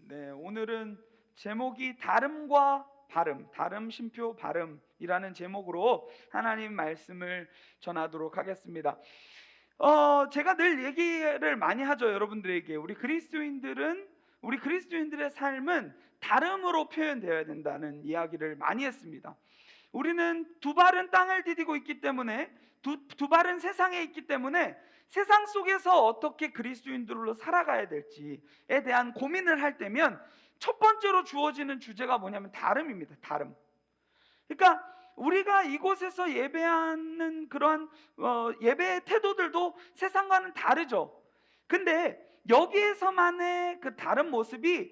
네, 오늘은 제목이 다름과 발음, 다름 쉼표 발음이라는 제목으로 하나님 말씀을 전하도록 하겠습니다. 제가 늘 얘기를 많이 하죠, 여러분들에게. 우리 그리스도인들의 삶은 다름으로 표현되어야 된다는 이야기를 많이 했습니다. 우리는 두 발은 땅을 디디고 있기 때문에, 두 발은 세상에 있기 때문에 세상 속에서 어떻게 그리스도인들로 살아가야 될지에 대한 고민을 할 때면 첫 번째로 주어지는 주제가 뭐냐면 다름입니다. 다름. 그러니까 우리가 이곳에서 예배하는 그런 예배의 태도들도 세상과는 다르죠. 근데 여기에서만의 그 다른 모습이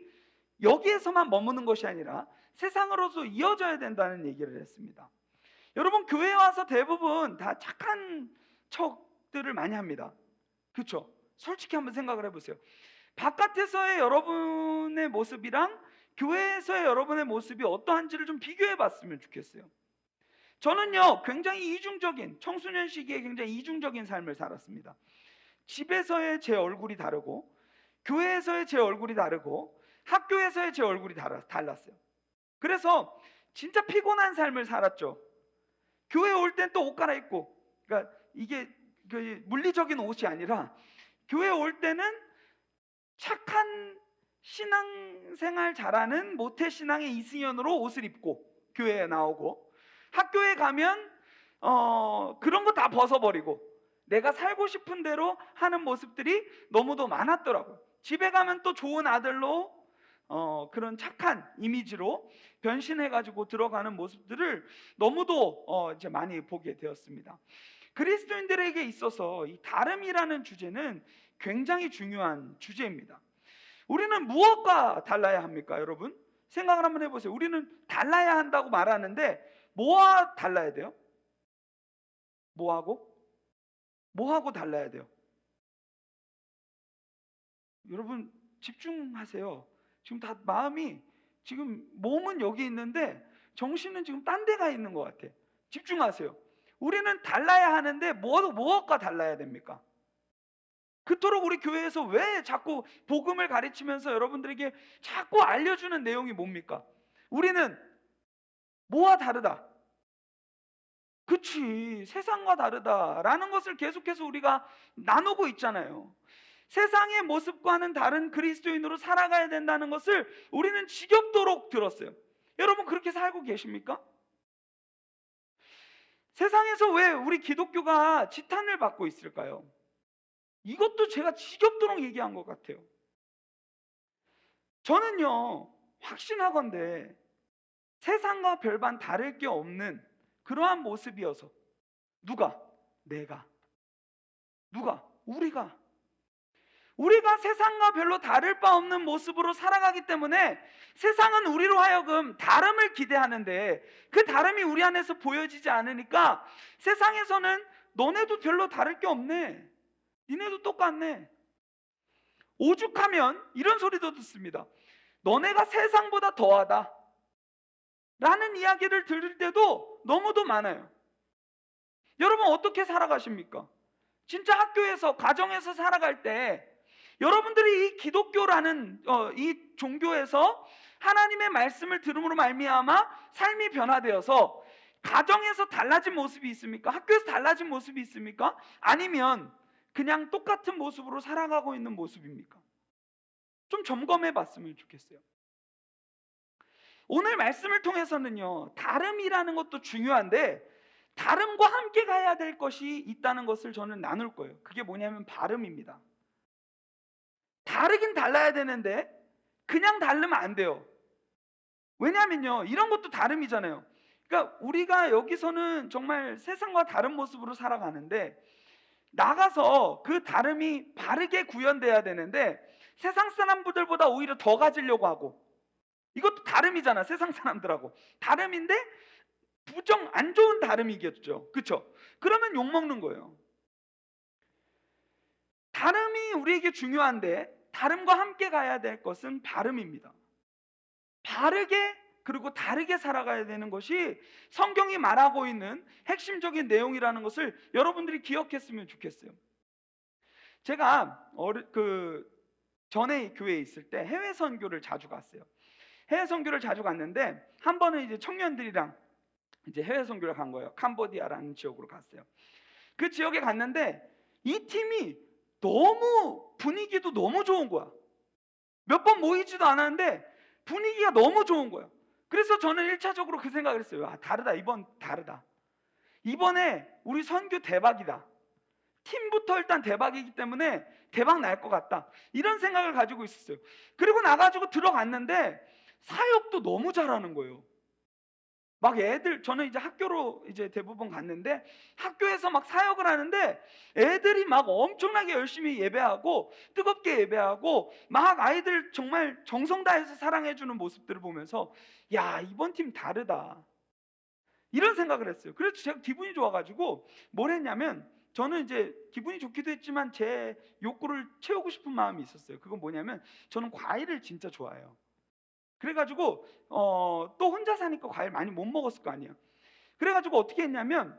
여기에서만 머무는 것이 아니라 세상으로서 이어져야 된다는 얘기를 했습니다. 여러분, 교회에 와서 대부분 다 착한 척들을 많이 합니다. 그렇죠? 솔직히 한번 생각을 해보세요. 바깥에서의 여러분의 모습이랑 교회에서의 여러분의 모습이 어떠한지를 좀 비교해 봤으면 좋겠어요. 저는요, 굉장히 이중적인, 청소년 시기에 굉장히 이중적인 삶을 살았습니다. 집에서의 제 얼굴이 다르고, 교회에서의 제 얼굴이 다르고, 학교에서의 제 얼굴이 달랐어요. 그래서 진짜 피곤한 삶을 살았죠. 교회 올 땐 또 옷 갈아입고, 그러니까 이게 그 물리적인 옷이 아니라 교회 올 때는 착한 신앙생활 잘하는 모태신앙의 이승연으로 옷을 입고 교회에 나오고, 학교에 가면 그런 거 다 벗어버리고 내가 살고 싶은 대로 하는 모습들이 너무도 많았더라고요. 집에 가면 또 좋은 아들로 그런 착한 이미지로 변신해가지고 들어가는 모습들을 너무도 이제 많이 보게 되었습니다. 그리스도인들에게 있어서 이 다름이라는 주제는 굉장히 중요한 주제입니다. 우리는 무엇과 달라야 합니까, 여러분? 생각을 한번 해보세요. 우리는 달라야 한다고 말하는데 뭐와 달라야 돼요? 뭐하고 달라야 돼요? 여러분 집중하세요. 지금 다 마음이, 지금 몸은 여기 있는데 정신은 지금 딴 데 가 있는 것 같아. 집중하세요. 우리는 달라야 하는데 무엇과 달라야 됩니까? 그토록 우리 교회에서 왜 자꾸 복음을 가르치면서 여러분들에게 자꾸 알려주는 내용이 뭡니까? 우리는 뭐와 다르다? 그치, 세상과 다르다라는 것을 계속해서 우리가 나누고 있잖아요. 세상의 모습과는 다른 그리스도인으로 살아가야 된다는 것을 우리는 지겹도록 들었어요. 여러분 그렇게 살고 계십니까? 세상에서 왜 우리 기독교가 지탄을 받고 있을까요? 이것도 제가 지겹도록 얘기한 것 같아요. 저는요, 확신하건대 세상과 별반 다를 게 없는 그러한 모습이어서 우리가 세상과 별로 다를 바 없는 모습으로 살아가기 때문에 세상은 우리로 하여금 다름을 기대하는데 그 다름이 우리 안에서 보여지지 않으니까 세상에서는 너네도 별로 다를 게 없네, 니네도 똑같네, 오죽하면 이런 소리도 듣습니다. 너네가 세상보다 더하다 라는 이야기를 들을 때도 너무도 많아요. 여러분 어떻게 살아가십니까? 진짜 학교에서, 가정에서 살아갈 때 여러분들이 이 기독교라는 이 종교에서 하나님의 말씀을 들음으로 말미암아 삶이 변화되어서 가정에서 달라진 모습이 있습니까? 학교에서 달라진 모습이 있습니까? 아니면 그냥 똑같은 모습으로 살아가고 있는 모습입니까? 좀 점검해 봤으면 좋겠어요. 오늘 말씀을 통해서는요, 다름이라는 것도 중요한데 다름과 함께 가야 될 것이 있다는 것을 저는 나눌 거예요. 그게 뭐냐면 발음입니다. 다르긴 달라야 되는데 그냥 다르면 안 돼요. 왜냐면요, 이런 것도 다름이잖아요. 그러니까 우리가 여기서는 정말 세상과 다른 모습으로 살아가는데 나가서 그 다름이 바르게 구현돼야 되는데 세상 사람들보다 오히려 더 가지려고 하고, 이것도 다름이잖아. 세상 사람들하고 다름인데 부정 안 좋은 다름이겠죠. 그렇죠? 그러면 욕먹는 거예요. 다름이 우리에게 중요한데 다름과 함께 가야 될 것은 발음입니다. 바르게, 그리고 다르게 살아가야 되는 것이 성경이 말하고 있는 핵심적인 내용이라는 것을 여러분들이 기억했으면 좋겠어요. 제가 전에 교회에 있을 때 해외 선교를 자주 갔어요. 해외 선교를 자주 갔는데 한 번은 이제 청년들이랑 이제 해외 선교를 간 거예요. 캄보디아라는 지역으로 갔어요. 그 지역에 갔는데 이 팀이 너무 분위기도 너무 좋은 거야. 몇 번 모이지도 않았는데 분위기가 너무 좋은 거야. 그래서 저는 1차적으로 그 생각을 했어요. 아, 다르다. 이번 다르다. 이번에 우리 선교 대박이다. 팀부터 일단 대박이기 때문에 대박 날 것 같다. 이런 생각을 가지고 있었어요. 그리고 나가지고 들어갔는데 사역도 너무 잘하는 거예요. 막 애들, 저는 이제 학교로 이제 대부분 갔는데 학교에서 막 사역을 하는데 애들이 막 엄청나게 열심히 예배하고 뜨겁게 예배하고 막 아이들 정말 정성 다해서 사랑해주는 모습들을 보면서 야, 이번 팀 다르다. 이런 생각을 했어요. 그래서 제가 기분이 좋아가지고 뭘 했냐면, 저는 이제 기분이 좋기도 했지만 제 욕구를 채우고 싶은 마음이 있었어요. 그건 뭐냐면 저는 과일을 진짜 좋아해요. 그래가지고 또 혼자 사니까 과일 많이 못 먹었을 거 아니에요. 그래가지고 어떻게 했냐면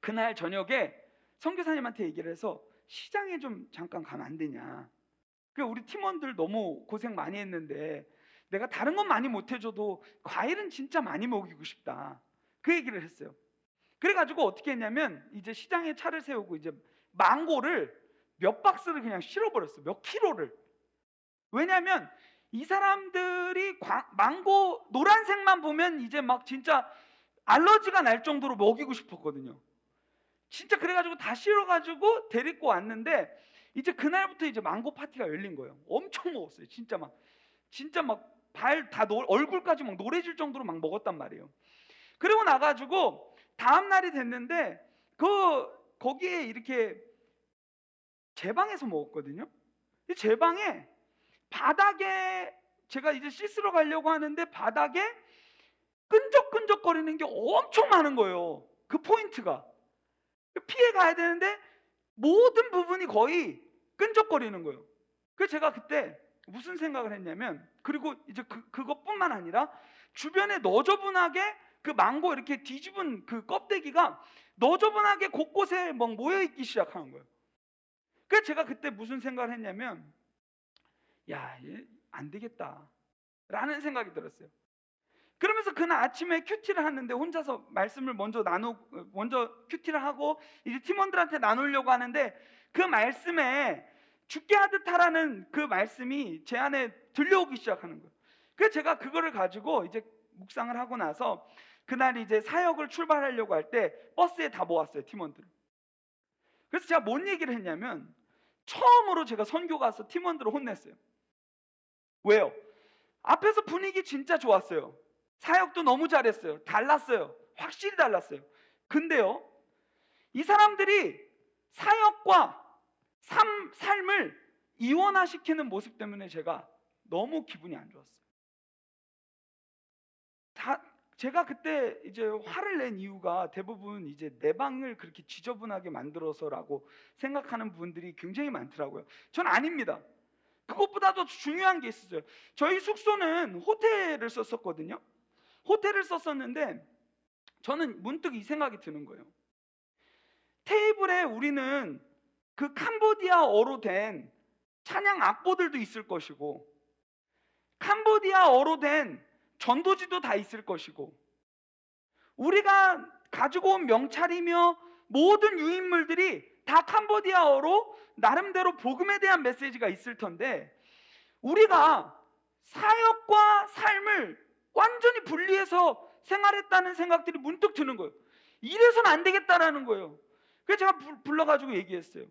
그날 저녁에 선교사님한테 얘기를 해서 시장에 좀 잠깐 가면 안 되냐. 그 우리 팀원들 너무 고생 많이 했는데 내가 다른 건 많이 못 해줘도 과일은 진짜 많이 먹이고 싶다. 그 얘기를 했어요. 그래가지고 어떻게 했냐면 이제 시장에 차를 세우고 이제 망고를 몇 박스를 그냥 실어버렸어요. 몇 킬로를. 왜냐면 이 사람들이 망고 노란색만 보면 이제 막 진짜 알러지가 날 정도로 먹이고 싶었거든요. 진짜 그래가지고 다 실어가지고 데리고 왔는데 이제 그날부터 이제 망고 파티가 열린 거예요. 엄청 먹었어요. 진짜 막 발 다 얼굴까지 막 노래질 정도로 막 먹었단 말이에요. 그리고 나가지고 다음 날이 됐는데 거기에 이렇게 제 방에서 먹었거든요. 제 방에 바닥에 제가 이제 씻으러 가려고 하는데 바닥에 끈적끈적거리는 게 엄청 많은 거예요. 그 포인트가 피해 가야 되는데 모든 부분이 거의 끈적거리는 거예요. 그래서 제가 그때 무슨 생각을 했냐면, 그리고 이제 그것뿐만 아니라 주변에 너저분하게 그 망고 이렇게 뒤집은 그 껍데기가 너저분하게 곳곳에 막 모여있기 시작하는 거예요. 그래서 제가 그때 무슨 생각을 했냐면, 야, 안 되겠다 라는 생각이 들었어요. 그러면서 그날 아침에 큐티를 하는데 혼자서 말씀을 먼저 큐티를 하고 이제 팀원들한테 나누려고 하는데 그 말씀에 죽게 하듯 하라는 그 말씀이 제 안에 들려오기 시작하는 거예요. 그래서 제가 그거를 가지고 이제 묵상을 하고 나서 그날 이제 사역을 출발하려고 할 때 버스에 다 모았어요, 팀원들을. 그래서 제가 뭔 얘기를 했냐면, 처음으로 제가 선교 가서 팀원들을 혼냈어요. 왜요? 앞에서 분위기 진짜 좋았어요. 사역도 너무 잘했어요. 달랐어요. 확실히 달랐어요. 근데요, 이 사람들이 사역과 삶을 이원화시키는 모습 때문에 제가 너무 기분이 안 좋았어요. 제가 그때 이제 화를 낸 이유가 대부분 이제 내 방을 그렇게 지저분하게 만들어서라고 생각하는 분들이 굉장히 많더라고요. 전 아닙니다. 그것보다도 중요한 게 있었어요. 저희 숙소는 호텔을 썼었거든요. 호텔을 썼었는데 저는 문득 이 생각이 드는 거예요. 테이블에 우리는 그 캄보디아어로 된 찬양 악보들도 있을 것이고 캄보디아어로 된 전도지도 다 있을 것이고 우리가 가지고 온 명찰이며 모든 유인물들이 다 캄보디아어로 나름대로 복음에 대한 메시지가 있을 텐데 우리가 사역과 삶을 완전히 분리해서 생활했다는 생각들이 문득 드는 거예요. 이래서는 안 되겠다라는 거예요. 그래서 제가 불러가지고 얘기했어요.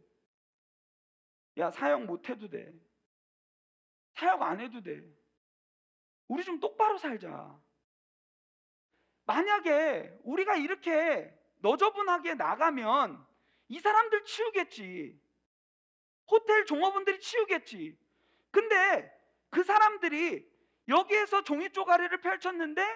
야, 사역 못 해도 돼. 사역 안 해도 돼. 우리 좀 똑바로 살자. 만약에 우리가 이렇게 너저분하게 나가면 이 사람들 치우겠지. 호텔 종업원들이 치우겠지. 근데 그 사람들이 여기에서 종이 쪼가리를 펼쳤는데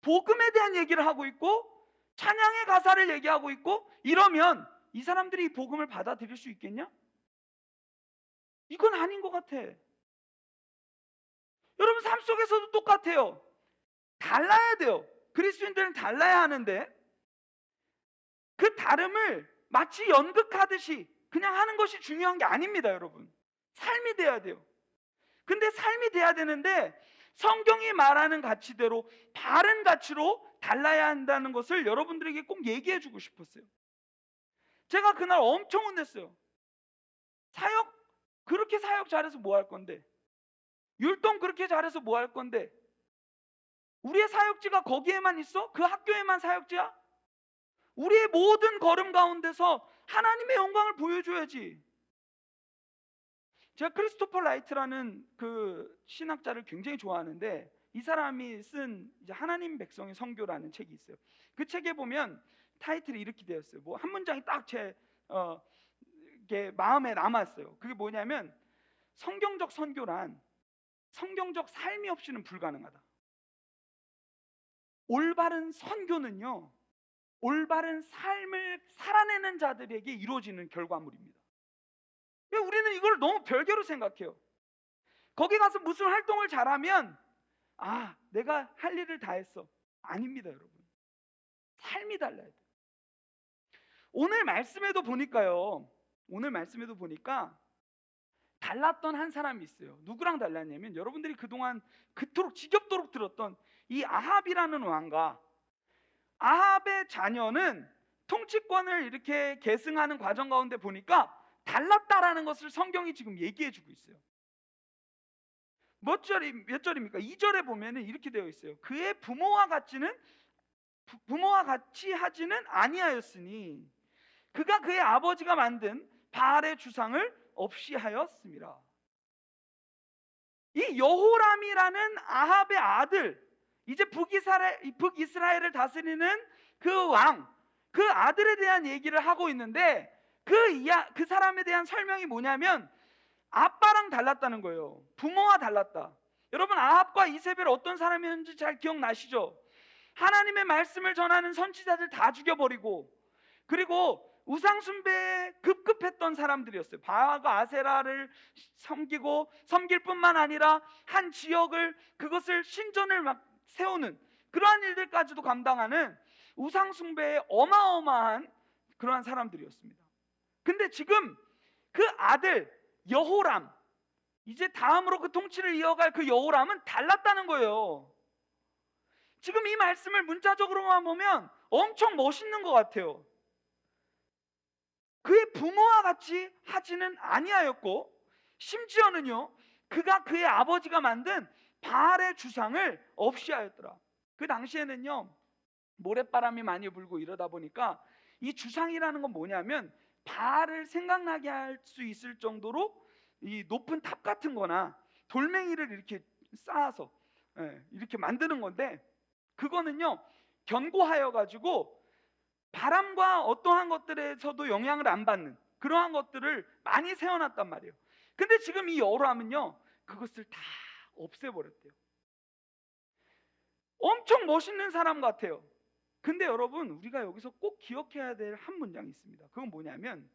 복음에 대한 얘기를 하고 있고 찬양의 가사를 얘기하고 있고 이러면 이 사람들이 이 복음을 받아들일 수 있겠냐? 이건 아닌 것 같아. 여러분 삶 속에서도 똑같아요. 달라야 돼요. 그리스도인들은 달라야 하는데 그 다름을 마치 연극하듯이 그냥 하는 것이 중요한 게 아닙니다, 여러분. 삶이 돼야 돼요. 근데 삶이 돼야 되는데 성경이 말하는 가치대로 바른 가치로 달라야 한다는 것을 여러분들에게 꼭 얘기해 주고 싶었어요. 제가 그날 엄청 혼냈어요. 사역 그렇게 사역 잘해서 뭐 할 건데, 율동 그렇게 잘해서 뭐 할 건데, 우리의 사역지가 거기에만 있어? 그 학교에만 사역지야? 우리의 모든 걸음 가운데서 하나님의 영광을 보여줘야지. 제가 크리스토퍼 라이트라는 그 신학자를 굉장히 좋아하는데, 이 사람이 쓴 이제 하나님 백성의 선교라는 책이 있어요. 그 책에 보면 타이틀이 이렇게 되어 있어요. 뭐 한 문장이 딱 제 마음에 남았어요. 그게 뭐냐면, 성경적 선교란 성경적 삶이 없이는 불가능하다. 올바른 선교는요, 올바른 삶을 살아내는 자들에게 이루어지는 결과물입니다. 우리는 이걸 너무 별개로 생각해요. 거기 가서 무슨 활동을 잘하면 내가 할 일을 다 했어. 아닙니다, 여러분. 삶이 달라야 돼요. 오늘 말씀에도 보니까 달랐던 한 사람이 있어요. 누구랑 달랐냐면, 여러분들이 그동안 그토록 지겹도록 들었던 이 아합이라는 왕과 아합의 자녀는 통치권을 이렇게 계승하는 과정 가운데 보니까 달랐다라는 것을 성경이 지금 얘기해 주고 있어요. 몇 절입니까? 2절에 보면은 이렇게 되어 있어요. 그의 부모와 같이 하지는 아니하였으니 그가 그의 아버지가 만든 바알의 주상을 없이 하였습니다. 이 여호람이라는 아합의 아들, 이제 북이스라엘을 다스리는 그 왕, 그 아들에 대한 얘기를 하고 있는데, 그 사람에 대한 설명이 뭐냐면 아빠랑 달랐다는 거예요. 부모와 달랐다. 여러분, 아합과 이세벨 어떤 사람이었는지 잘 기억나시죠? 하나님의 말씀을 전하는 선지자들 다 죽여버리고, 그리고 우상 숭배에 급급했던 사람들이었어요. 바알과 아세라를 섬길 뿐만 아니라 한 지역을, 그것을 신전을 막 세우는 그러한 일들까지도 감당하는 우상 숭배에 어마어마한 그러한 사람들이었습니다. 근데 지금 그 아들 여호람, 이제 다음으로 그 통치를 이어갈 그 여호람은 달랐다는 거예요. 지금 이 말씀을 문자적으로만 보면 엄청 멋있는 것 같아요. 그의 부모와 같이 하지는 아니하였고, 심지어는요, 그가 그의 아버지가 만든 바알의 주상을 없이 하였더라. 그 당시에는요, 모래바람이 많이 불고 이러다 보니까 이 주상이라는 건 뭐냐면 바알을 생각나게 할 수 있을 정도로 이 높은 탑 같은 거나 돌멩이를 이렇게 쌓아서 이렇게 만드는 건데, 그거는요 견고하여 가지고 바람과 어떠한 것들에서도 영향을 안 받는 그러한 것들을 많이 세워놨단 말이에요. 근데 지금 이 여호람은요 그것을 다 없애버렸대요. 엄청 멋있는 사람 같아요. 근데 여러분, 우리가 여기서 꼭 기억해야 될 한 문장이 있습니다. 그건 뭐냐면,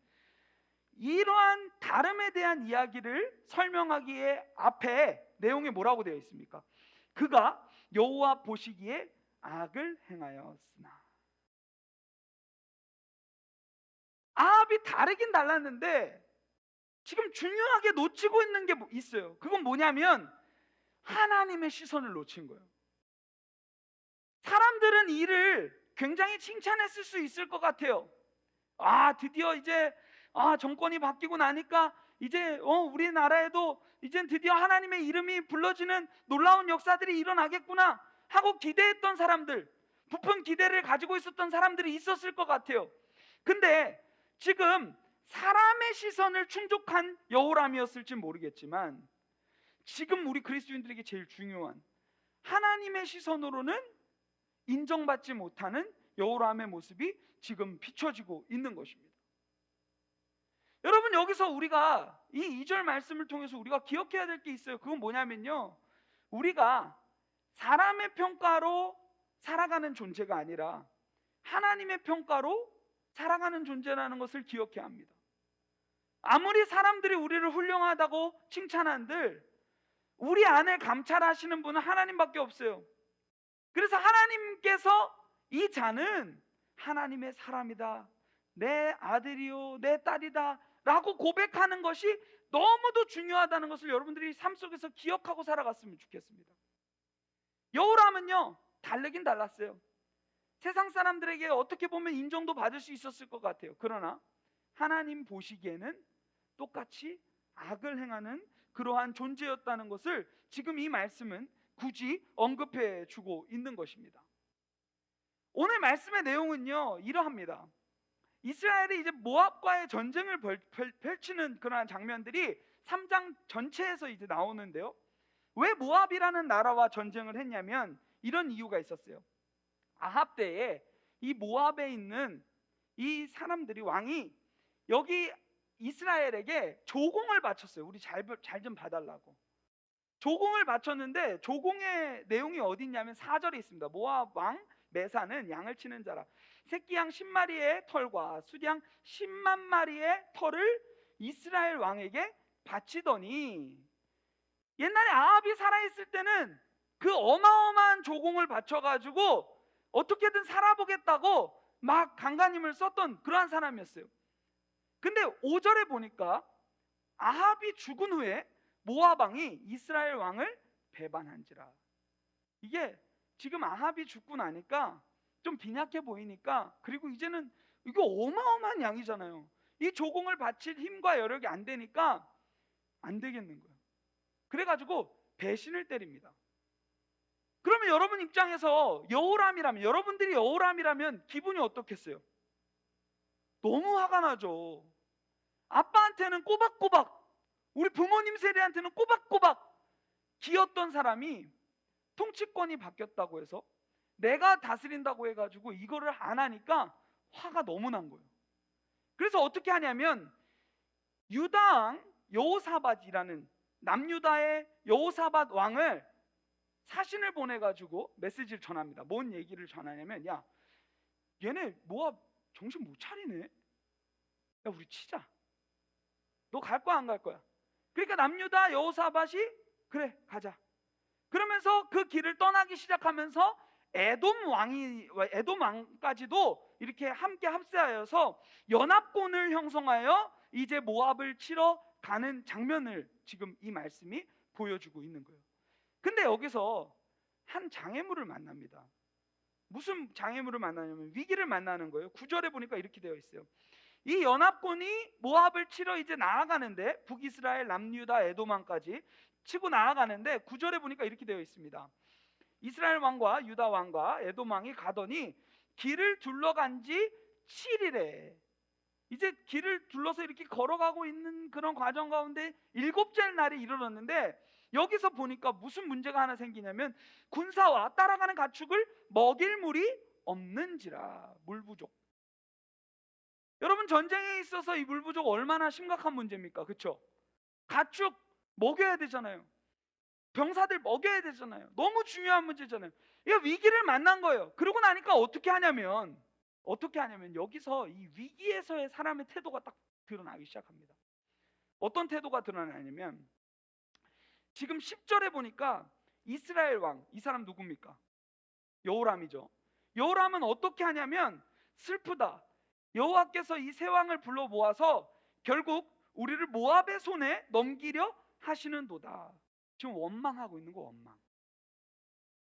이러한 다름에 대한 이야기를 설명하기에 앞에 내용이 뭐라고 되어 있습니까? 그가 여호와 보시기에 악을 행하였으나. 아합이 다르긴 달랐는데 지금 중요하게 놓치고 있는 게 있어요. 그건 뭐냐면 하나님의 시선을 놓친 거예요. 사람들은 이를 굉장히 칭찬했을 수 있을 것 같아요. 드디어 이제 정권이 바뀌고 나니까 이제 우리나라에도 이젠 드디어 하나님의 이름이 불러지는 놀라운 역사들이 일어나겠구나 하고 기대했던 사람들, 부푼 기대를 가지고 있었던 사람들이 있었을 것 같아요. 근데 지금 사람의 시선을 충족한 여호람이었을지 모르겠지만, 지금 우리 그리스도인들에게 제일 중요한 하나님의 시선으로는 인정받지 못하는 여호람의 모습이 지금 비춰지고 있는 것입니다. 여러분, 여기서 우리가 이 2절 말씀을 통해서 우리가 기억해야 될 게 있어요. 그건 뭐냐면요, 우리가 사람의 평가로 살아가는 존재가 아니라 하나님의 평가로 살아가는 존재라는 것을 기억해야 합니다. 아무리 사람들이 우리를 훌륭하다고 칭찬한들 우리 안에 감찰하시는 분은 하나님밖에 없어요. 그래서 하나님께서 이 자는 하나님의 사람이다, 내 아들이요 내 딸이다 라고 고백하는 것이 너무도 중요하다는 것을 여러분들이 삶 속에서 기억하고 살아갔으면 좋겠습니다. 여호람은요, 다르긴 달랐어요. 세상 사람들에게 어떻게 보면 인정도 받을 수 있었을 것 같아요. 그러나 하나님 보시기에는 똑같이 악을 행하는 그러한 존재였다는 것을 지금 이 말씀은 굳이 언급해 주고 있는 것입니다. 오늘 말씀의 내용은요, 이러합니다. 이스라엘이 이제 모압과의 전쟁을 펼치는 그러한 장면들이 3장 전체에서 이제 나오는데요. 왜 모압이라는 나라와 전쟁을 했냐면 이런 이유가 있었어요. 아합 때에 이 모압에 있는 이 사람들이, 왕이 여기 이스라엘에게 조공을 바쳤어요. 우리 잘 좀 봐달라고. 조공을 바쳤는데 조공의 내용이 어디 있냐면 4절에 있습니다. 모압 왕 메사는 양을 치는 자라. 새끼 양 10마리의 털과 수양 10만 마리의 털을 이스라엘 왕에게 바치더니, 옛날에 아합이 살아있을 때는 그 어마어마한 조공을 바쳐가지고 어떻게든 살아보겠다고 막 간간힘을 썼던 그러한 사람이었어요. 근데 5절에 보니까 아합이 죽은 후에 모압 왕이 이스라엘 왕을 배반한지라. 이게 지금 아합이 죽고 나니까 좀 빈약해 보이니까, 그리고 이제는 이거 어마어마한 양이잖아요. 이 조공을 바칠 힘과 여력이 안 되니까 안 되겠는 거예요. 그래가지고 배신을 때립니다. 그러면 여러분 입장에서 여러분들이 여호람이라면 기분이 어떻겠어요? 너무 화가 나죠. 아빠한테는 꼬박꼬박, 우리 부모님 세대한테는 꼬박꼬박 기었던 사람이 통치권이 바뀌었다고 해서, 내가 다스린다고 해가지고 이거를 안 하니까 화가 너무 난 거예요. 그래서 어떻게 하냐면 유다 왕 여호사밧이라는 남유다의 여호사밧 왕을 사신을 보내가지고 메시지를 전합니다. 뭔 얘기를 전하냐면, 야, 얘네 모압 정신 못 차리네. 야, 우리 치자. 너 갈 거야 안 갈 거야? 그러니까 남유다 여호사밧이 그래 가자. 그러면서 그 길을 떠나기 시작하면서 에돔 왕까지도 이렇게 함께 합세하여서 연합군을 형성하여 이제 모압을 치러 가는 장면을 지금 이 말씀이 보여주고 있는 거예요. 근데 여기서 한 장애물을 만납니다. 무슨 장애물을 만나냐면 위기를 만나는 거예요. 9절에 보니까 이렇게 되어 있어요. 이 연합군이 모압을 치러 이제 나아가는데, 북이스라엘, 남유다, 에돔왕까지 치고 나아가는데 9절에 보니까 이렇게 되어 있습니다. 이스라엘 왕과 유다 왕과 에돔 왕이 가더니 길을 둘러간 지 7일에, 이제 길을 둘러서 이렇게 걸어가고 있는 그런 과정 가운데 7째 날이 이르렀는데, 여기서 보니까 무슨 문제가 하나 생기냐면 군사와 따라가는 가축을 먹일 물이 없는지라. 물 부족. 여러분, 전쟁에 있어서 이 물 부족 얼마나 심각한 문제입니까? 그렇죠? 가축 먹여야 되잖아요. 병사들 먹여야 되잖아요. 너무 중요한 문제잖아요. 이거 위기를 만난 거예요. 그러고 나니까 어떻게 하냐면 여기서 이 위기에서의 사람의 태도가 딱 드러나기 시작합니다. 어떤 태도가 드러나냐면 지금 10절에 보니까 이스라엘 왕, 이 사람 누굽니까? 여호람이죠. 여호람은 어떻게 하냐면, 슬프다, 여호와께서 이 세 왕을 불러 모아서 결국 우리를 모압의 손에 넘기려 하시는도다. 지금 원망하고 있는 거, 원망.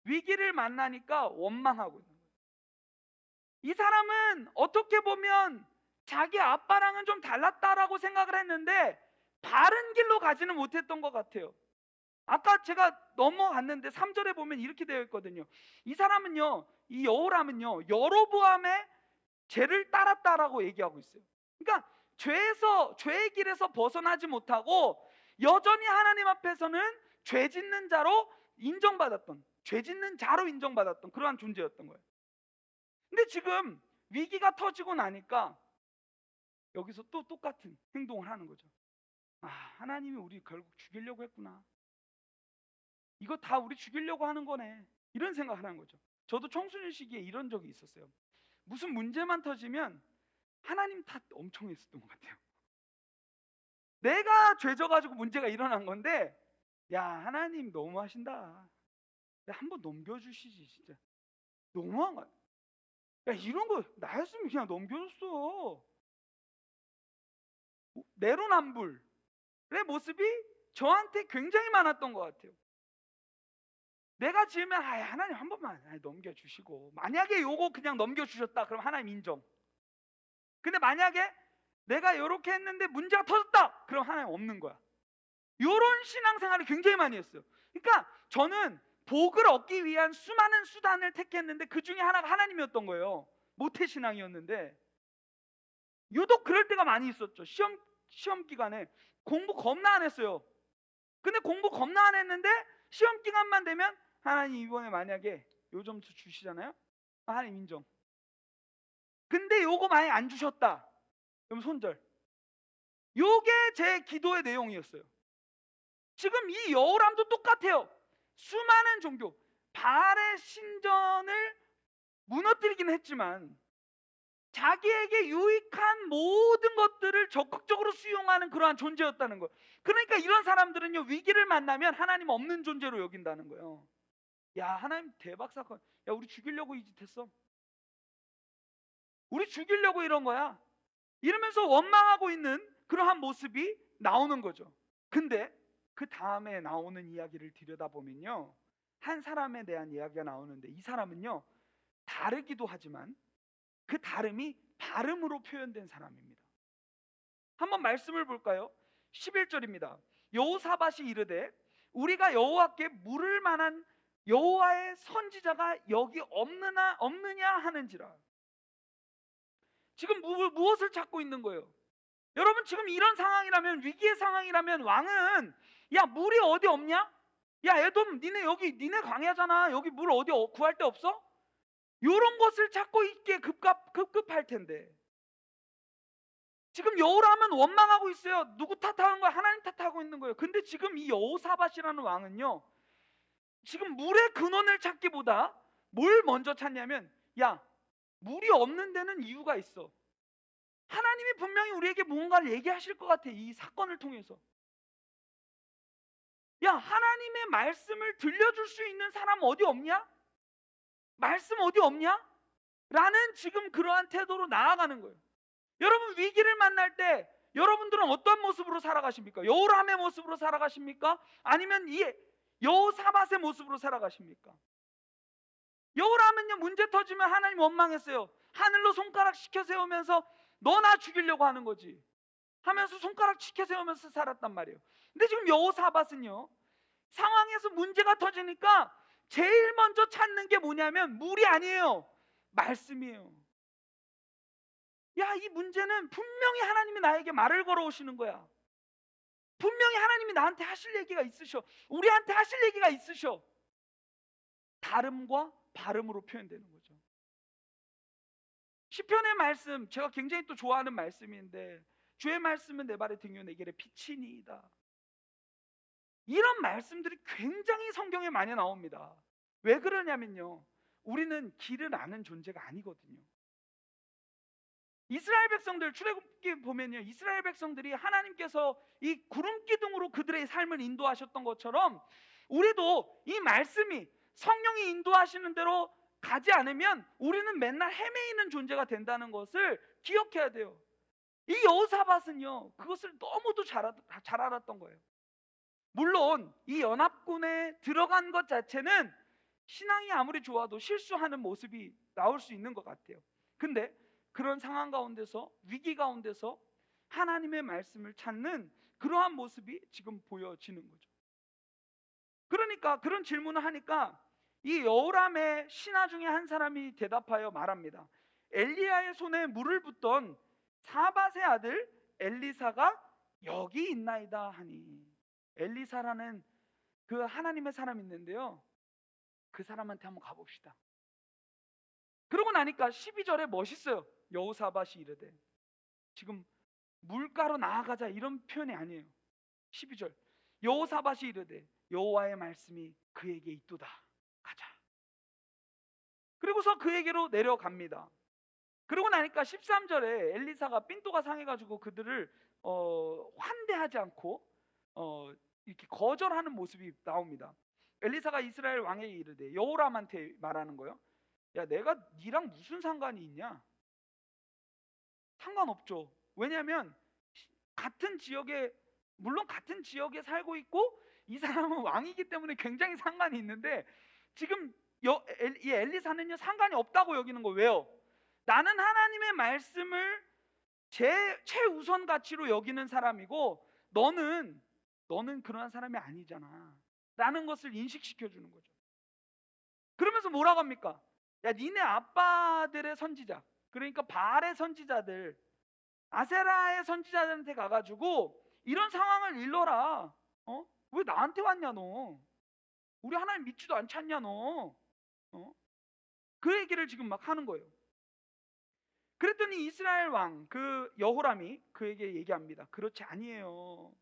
위기를 만나니까 원망하고 있는 거예요. 이 사람은 어떻게 보면 자기 아빠랑은 좀 달랐다라고 생각을 했는데 바른 길로 가지는 못했던 것 같아요. 아까 제가 넘어갔는데 3절에 보면 이렇게 되어 있거든요. 이 사람은요, 이 여호람은요, 여로보암의 죄를 따랐다라고 얘기하고 있어요. 그러니까 죄의 길에서 벗어나지 못하고 여전히 하나님 앞에서는 죄 짓는 자로 인정받았던 그러한 존재였던 거예요. 근데 지금 위기가 터지고 나니까 여기서 또 똑같은 행동을 하는 거죠. 아, 하나님이 우리 결국 죽이려고 했구나. 이거 다 우리 죽이려고 하는 거네. 이런 생각을 하는 거죠. 저도 청소년 시기에 이런 적이 있었어요. 무슨 문제만 터지면 하나님 탓 엄청 했었던 것 같아요. 내가 죄져가지고 문제가 일어난 건데, 야, 하나님 너무 하신다. 한번 넘겨주시지, 진짜. 너무한 거야. 야, 이런 거 나였으면 그냥 넘겨줬어. 내로남불. 모습이 저한테 굉장히 많았던 것 같아요. 내가 지으면 하나님 한 번만 넘겨주시고, 만약에 요거 그냥 넘겨주셨다 그럼 하나님 인정. 근데 만약에 내가 요렇게 했는데 문제가 터졌다 그럼 하나님 없는 거야. 요런 신앙생활을 굉장히 많이 했어요. 그러니까 저는 복을 얻기 위한 수많은 수단을 택했는데 그 중에 하나가 하나님이었던 거예요. 모태신앙이었는데 유독 그럴 때가 많이 있었죠. 시험 기간에 공부 겁나 안 했어요. 근데 공부 겁나 안 했는데 시험 기간만 되면 하나님 이번에 만약에 요 점수 주시잖아요. 하나님 인정. 근데 요거 만약에 안 주셨다 그럼 손절. 요게 제 기도의 내용이었어요. 지금 이 여호람도 똑같아요. 수많은 종교, 바알의 신전을 무너뜨리긴 했지만 자기에게 유익한 모든 것들을 적극적으로 수용하는 그러한 존재였다는 거예요. 그러니까 이런 사람들은요, 위기를 만나면 하나님 없는 존재로 여긴다는 거예요. 야, 하나님 대박 사건. 야, 우리 죽이려고 이 짓 했어. 우리 죽이려고 이런 거야. 이러면서 원망하고 있는 그러한 모습이 나오는 거죠. 근데 그 다음에 나오는 이야기를 들여다보면요, 한 사람에 대한 이야기가 나오는데 이 사람은요 다르기도 하지만 그 다름이 발음으로 표현된 사람입니다. 한번 말씀을 볼까요? 11절입니다. 여호사밧이 이르되 우리가 여호와께 물을 만한 여호와의 선지자가 여기 없느냐 하는지라. 지금 무엇을 찾고 있는 거예요? 여러분, 지금 이런 상황이라면, 위기의 상황이라면 왕은 야, 물이 어디 없냐? 야, 에돔 니네 여기 니네 광야잖아. 여기 물 어디 구할 데 없어? 이런 것을 찾고 있기에 급급할 텐데 지금 여호람은 원망하고 있어요. 누구 탓하는 거야? 하나님 탓하고 있는 거예요. 근데 지금 이 여호사밧이라는 왕은요, 지금 물의 근원을 찾기보다 뭘 먼저 찾냐면, 야, 물이 없는 데는 이유가 있어. 하나님이 분명히 우리에게 무언가를 얘기하실 것 같아. 이 사건을 통해서. 야, 하나님의 말씀을 들려줄 수 있는 사람 어디 없냐? 말씀 어디 없냐? 라는 지금 그러한 태도로 나아가는 거예요. 여러분, 위기를 만날 때 여러분들은 어떤 모습으로 살아가십니까? 여호람의 모습으로 살아가십니까? 아니면 이 여호사밧의 모습으로 살아가십니까? 여호람은요, 문제 터지면 하나님 원망했어요. 하늘로 손가락 시켜 세우면서 너 나 죽이려고 하는 거지 하면서 손가락 시켜 세우면서 살았단 말이에요. 근데 지금 여호사밧은요, 상황에서 문제가 터지니까 제일 먼저 찾는 게 뭐냐면 물이 아니에요. 말씀이에요. 야, 이 문제는 분명히 하나님이 나에게 말을 걸어오시는 거야. 분명히 하나님이 나한테 하실 얘기가 있으셔. 우리한테 하실 얘기가 있으셔. 다름과 발음으로 표현되는 거죠. 시편의 말씀, 제가 굉장히 또 좋아하는 말씀인데, 주의 말씀은 내 발의 등이요 내 길의 빛이니이다. 이런 말씀들이 굉장히 성경에 많이 나옵니다. 왜 그러냐면요, 우리는 길을 아는 존재가 아니거든요. 이스라엘 백성들 출애굽기 보면요, 이스라엘 백성들이 하나님께서 이 구름 기둥으로 그들의 삶을 인도하셨던 것처럼 우리도 이 말씀이 성령이 인도하시는 대로 가지 않으면 우리는 맨날 헤매이는 존재가 된다는 것을 기억해야 돼요. 이 여호사밧은요, 그것을 너무도 잘 알았던 거예요. 물론 이 연합군에 들어간 것 자체는 신앙이 아무리 좋아도 실수하는 모습이 나올 수 있는 것 같아요. 근데 그런 상황 가운데서, 위기 가운데서 하나님의 말씀을 찾는 그러한 모습이 지금 보여지는 거죠. 그러니까 그런 질문을 하니까 이 여호람의 신하 중에 한 사람이 대답하여 말합니다. 엘리야의 손에 물을 붓던 사밧의 아들 엘리사가 여기 있나이다 하니. 엘리사라는 그 하나님의 사람이 있는데요, 그 사람한테 한번 가봅시다. 그러고 나니까 12절에 멋있어요. 여호사밧이 이르되, 지금 물가로 나아가자 이런 표현이 아니에요. 12절, 여호사밧이 이르되 여호와의 말씀이 그에게 있도다, 가자. 그리고서 그에게로 내려갑니다. 그러고 나니까 13절에 엘리사가 삔또가 상해가지고 그들을 환대하지 않고 이렇게 거절하는 모습이 나옵니다. 엘리사가 이스라엘 왕에게 이르되, 여호람한테 말하는 거예요. 야, 내가 니랑 무슨 상관이 있냐? 상관없죠. 왜냐하면 같은 지역에 물론 같은 지역에 살고 있고 이 사람은 왕이기 때문에 굉장히 상관이 있는데 지금 이 엘리사는요 상관이 없다고 여기는 거예요. 왜요? 나는 하나님의 말씀을 최우선 가치로 여기는 사람이고 너는 그러한 사람이 아니잖아 라는 것을 인식시켜 주는 거죠. 그러면서 뭐라고 합니까? 야, 니네 아빠들의 선지자, 그러니까 바알의 선지자들, 아세라의 선지자들한테 가가지고 이런 상황을 일러라. 왜 나한테 왔냐 너? 우리 하나님 믿지도 않지 않냐 너? 그 얘기를 지금 막 하는 거예요. 그랬더니 이스라엘 왕 그 여호람이 그에게 얘기합니다. 그렇지 아니에요.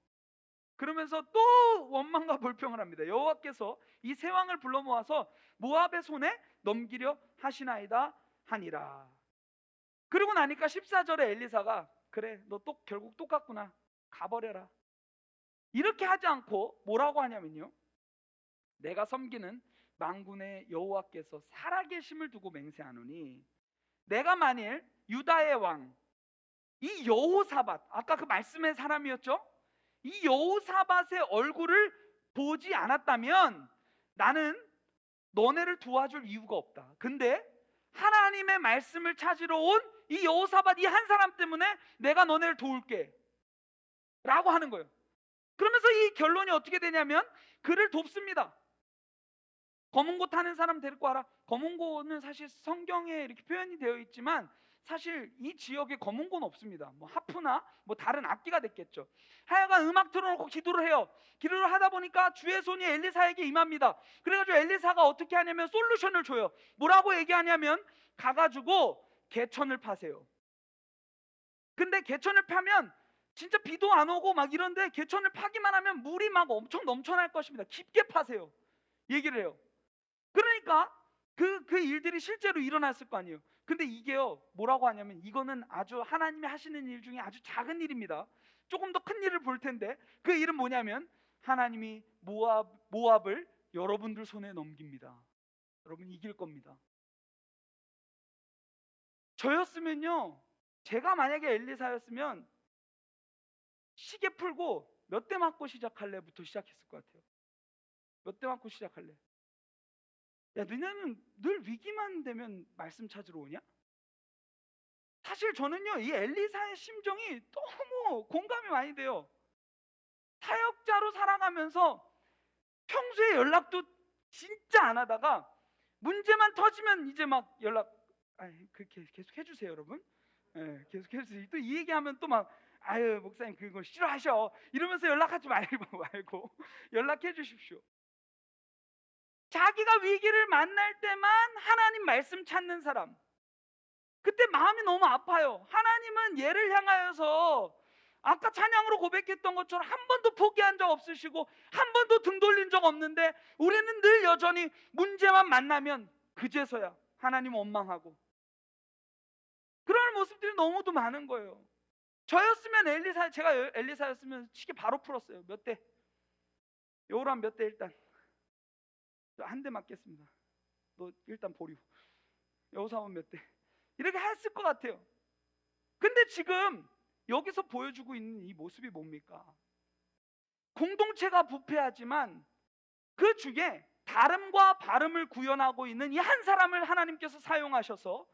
그러면서 또 원망과 불평을 합니다. 여호와께서 이 세 왕을 불러 모아서 모압의 손에 넘기려 하시나이다 하니라. 그러고 나니까 14절에 엘리사가 그래 너 또 결국 똑같구나 가버려라 이렇게 하지 않고 뭐라고 하냐면요, 내가 섬기는 만군의 여호와께서 살아계심을 두고 맹세하노니 내가 만일 유다의 왕 이 여호사밧, 아까 그 말씀의 사람이었죠, 이 여호사밧의 얼굴을 보지 않았다면 나는 너네를 도와줄 이유가 없다. 근데 하나님의 말씀을 찾으러 온 이 여호사밧 이 한 사람 때문에 내가 너네를 도울게 라고 하는 거예요. 그러면서 이 결론이 어떻게 되냐면 그를 돕습니다. 검은고 타는 사람 데리고 와라. 검은고는 사실 성경에 이렇게 표현이 되어 있지만 사실 이 지역에 검은고는 없습니다. 뭐 하프나 뭐 다른 악기가 됐겠죠. 하여간 음악 틀어놓고 기도를 해요. 기도를 하다 보니까 주의 손이 엘리사에게 임합니다. 그래가지고 엘리사가 어떻게 하냐면 솔루션을 줘요. 뭐라고 얘기하냐면 가가지고 개천을 파세요. 근데 개천을 파면 진짜 비도 안 오고 막 이런데 개천을 파기만 하면 물이 막 엄청 넘쳐날 것입니다. 깊게 파세요. 얘기를 해요. 그러니까 그 일들이 실제로 일어났을 거 아니에요. 근데 이게요 뭐라고 하냐면 이거는 아주 하나님이 하시는 일 중에 아주 작은 일입니다. 조금 더 큰 일을 볼 텐데 그 일은 뭐냐면 하나님이 모압을 여러분들 손에 넘깁니다. 여러분 이길 겁니다. 저였으면요, 제가 만약에 엘리사였으면 시계 풀고 몇 대 맞고 시작할래부터 시작했을 것 같아요. 몇 대 맞고 시작할래? 야, 너네는 늘 위기만 되면 말씀 찾으러 오냐? 사실 저는요 이 엘리사의 심정이 너무 공감이 많이 돼요. 사역자로 살아가면서 평소에 연락도 진짜 안 하다가 문제만 터지면 이제 막 연락 그렇게 계속 해주세요 여러분. 계속 해주세요. 또 이 얘기하면 또 막 아유 목사님 그거 싫어하셔 이러면서 연락하지 말고 연락해 주십시오. 자기가 위기를 만날 때만 하나님 말씀 찾는 사람, 그때 마음이 너무 아파요. 하나님은 얘를 향하여서 아까 찬양으로 고백했던 것처럼 한 번도 포기한 적 없으시고 한 번도 등 돌린 적 없는데 우리는 늘 여전히 문제만 만나면 그제서야 하나님 원망하고 그런 모습들이 너무도 많은 거예요. 저였으면 제가 엘리사였으면 시계 바로 풀었어요. 몇 대? 여호람 몇 대 일단 한 대 맞겠습니다. 너 일단 보류. 여호사밧 몇 대? 이렇게 했을 것 같아요. 근데 지금 여기서 보여주고 있는 이 모습이 뭡니까? 공동체가 부패하지만 그 중에 다름과 바름을 구현하고 있는 이 한 사람을 하나님께서 사용하셔서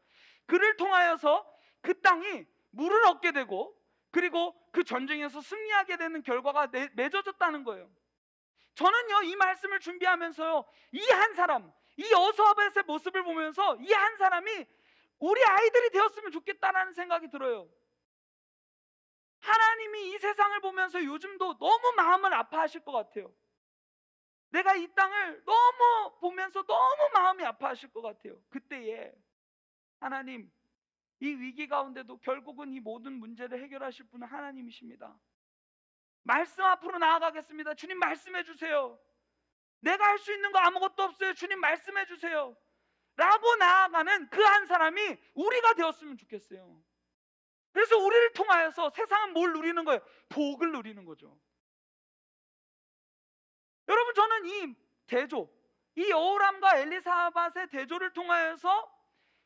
그를 통하여서 그 땅이 물을 얻게 되고 그리고 그 전쟁에서 승리하게 되는 결과가 맺어졌다는 거예요. 저는요 이 말씀을 준비하면서요 이 한 사람, 이 여호사밧의 모습을 보면서 이 한 사람이 우리 아이들이 되었으면 좋겠다라는 생각이 들어요. 하나님이 이 세상을 보면서 요즘도 너무 마음을 아파하실 것 같아요. 내가 이 땅을 너무 보면서 너무 마음이 아파하실 것 같아요. 그때에 하나님, 이 위기 가운데도 결국은 이 모든 문제를 해결하실 분은 하나님이십니다. 말씀 앞으로 나아가겠습니다. 주님 말씀해 주세요. 내가 할 수 있는 거 아무것도 없어요. 주님 말씀해 주세요. 라고 나아가는 그 한 사람이 우리가 되었으면 좋겠어요. 그래서 우리를 통하여서 세상은 뭘 누리는 거예요? 복을 누리는 거죠. 여러분, 저는 이 대조, 이 여호람과 엘리사밧의 대조를 통하여서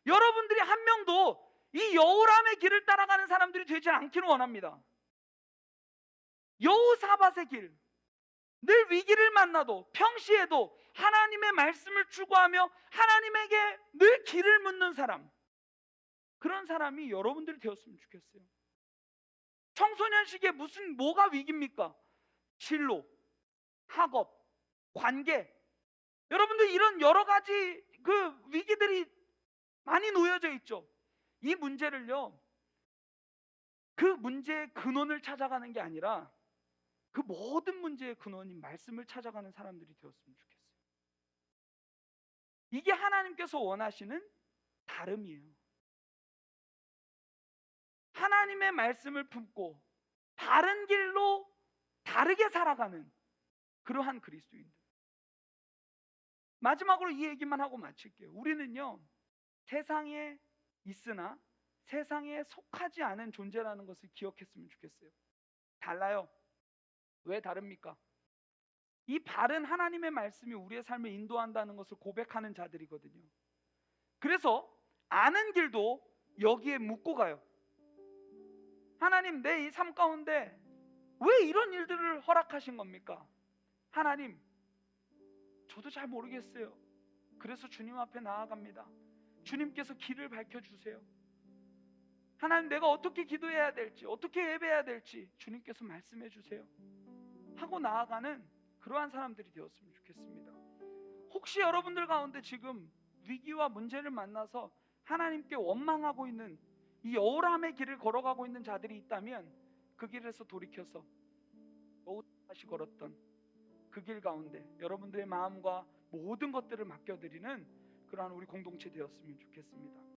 여러분들이 한 명도 이 여호람의 길을 따라가는 사람들이 되지 않기를 원합니다. 여호사밧의 길, 늘 위기를 만나도 평시에도 하나님의 말씀을 추구하며 하나님에게 늘 길을 묻는 사람, 그런 사람이 여러분들이 되었으면 좋겠어요. 청소년 시기에 뭐가 위기입니까? 진로, 학업, 관계, 여러분들 이런 여러 가지 그 위기들이 많이 놓여져 있죠. 이 문제를요, 그 문제의 근원을 찾아가는 게 아니라 그 모든 문제의 근원인 말씀을 찾아가는 사람들이 되었으면 좋겠어요. 이게 하나님께서 원하시는 다름이에요. 하나님의 말씀을 품고 바른 길로 다르게 살아가는 그러한 그리스도인들. 마지막으로 이 얘기만 하고 마칠게요. 우리는요, 세상에 있으나 세상에 속하지 않은 존재라는 것을 기억했으면 좋겠어요. 달라요. 왜 다릅니까? 이 바른 하나님의 말씀이 우리의 삶을 인도한다는 것을 고백하는 자들이거든요. 그래서 아는 길도 여기에 묻고 가요. 하나님, 내 이 삶 가운데 왜 이런 일들을 허락하신 겁니까? 하나님, 저도 잘 모르겠어요. 그래서 주님 앞에 나아갑니다. 주님께서 길을 밝혀주세요. 하나님, 내가 어떻게 기도해야 될지, 어떻게 예배해야 될지 주님께서 말씀해 주세요 하고 나아가는 그러한 사람들이 되었으면 좋겠습니다. 혹시 여러분들 가운데 지금 위기와 문제를 만나서 하나님께 원망하고 있는 이 억울함의 길을 걸어가고 있는 자들이 있다면 그 길에서 돌이켜서 다시 걸었던 그 길 가운데 여러분들의 마음과 모든 것들을 맡겨드리는 그러한 우리 공동체 되었으면 좋겠습니다.